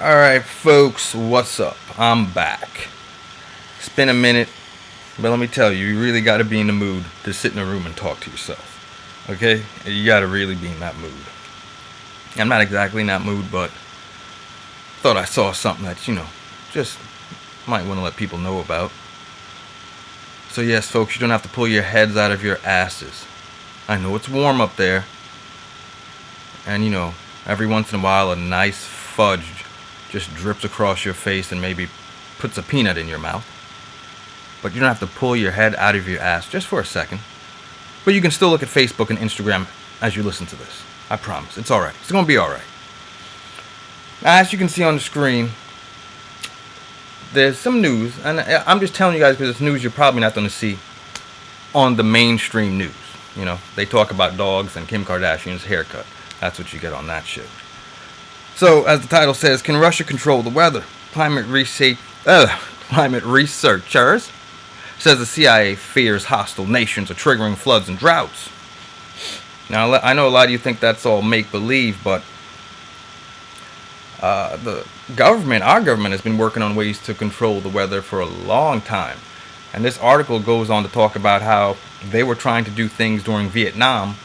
Alright, folks, what's up? I'm back. It's been a minute, but let me tell you, you really gotta be in the mood to sit in a room and talk to yourself. Okay? You gotta really be in that mood. I'm not exactly in that mood, but thought I saw something that, just might want to let people know about. So, yes, folks, you don't have to pull your heads out of your asses. I know it's warm up there, and every once in a while a nice fudge just drips across your face and maybe puts a peanut in your mouth. But you don't have to pull your head out of your ass just for a second. But you can still look at Facebook and Instagram as you listen to this. I promise. It's alright. It's going to be alright. As you can see on the screen, there's some news. And I'm just telling you guys because it's news you're probably not going to see on the mainstream news. They talk about dogs and Kim Kardashian's haircut. That's what you get on that shit. So, as the title says, can Russia control the weather? Climate researchers says the CIA fears hostile nations are triggering floods and droughts. Now, I know a lot of you think that's all make-believe, but our government has been working on ways to control the weather for a long time. And this article goes on to talk about how they were trying to do things during Vietnam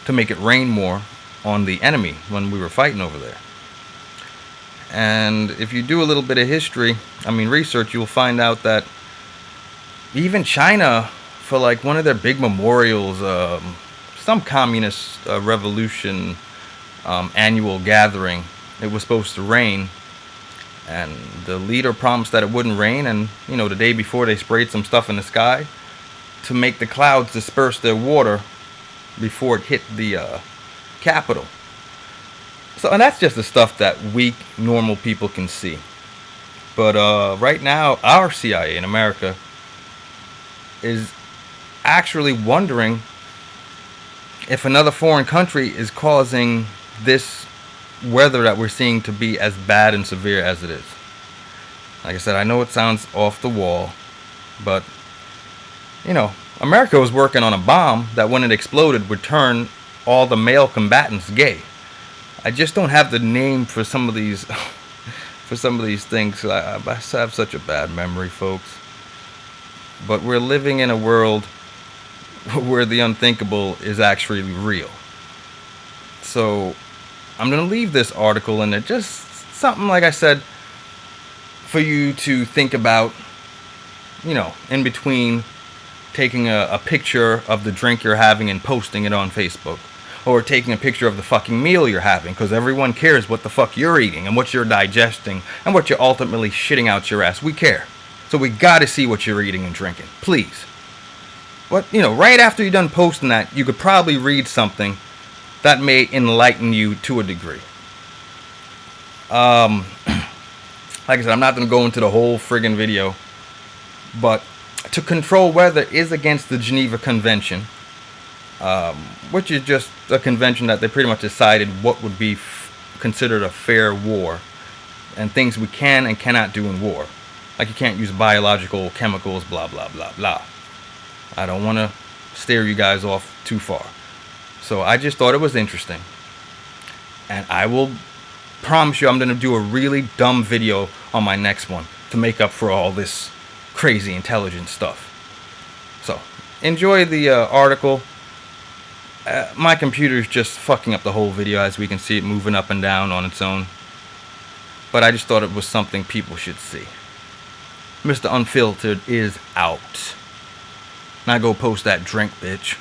to make it rain more on the enemy when we were fighting over there. And if you do a little bit of research, you'll find out that even China, for like one of their big memorials, some communist revolution annual gathering, it was supposed to rain. And the leader promised that it wouldn't rain. And, the day before they sprayed some stuff in the sky to make the clouds disperse their water before it hit the capital. So, and that's just the stuff that weak, normal people can see. But right now, our CIA in America is actually wondering if another foreign country is causing this weather that we're seeing to be as bad and severe as it is. Like I said, I know it sounds off the wall, but, America was working on a bomb that when it exploded would turn all the male combatants gay. I just don't have the name for some of these things. I have such a bad memory, folks. But we're living in a world where the unthinkable is actually real. So I'm going to leave this article in there, just something, like I said, for you to think about, in between taking a picture of the drink you're having and posting it on Facebook. Or taking a picture of the fucking meal you're having, because everyone cares what the fuck you're eating and what you're digesting and what you're ultimately shitting out your ass. We care. So we gotta see what you're eating and drinking. Please. But, right after you're done posting that, you could probably read something that may enlighten you to a degree. Like I said, I'm not going to go into the whole friggin' video, but to control weather is against the Geneva Convention, which is just a convention that they pretty much decided what would be considered a fair war and things we can and cannot do in war. Like you can't use biological chemicals, blah, blah, blah, blah. I don't want to steer you guys off too far. So I just thought it was interesting. And I will promise you I'm going to do a really dumb video on my next one to make up for all this crazy intelligent stuff. So enjoy the article. My computer's just fucking up the whole video, as we can see it moving up and down on its own. But I just thought it was something people should see. Mr. Unfiltered is out. Now go post that drink, bitch.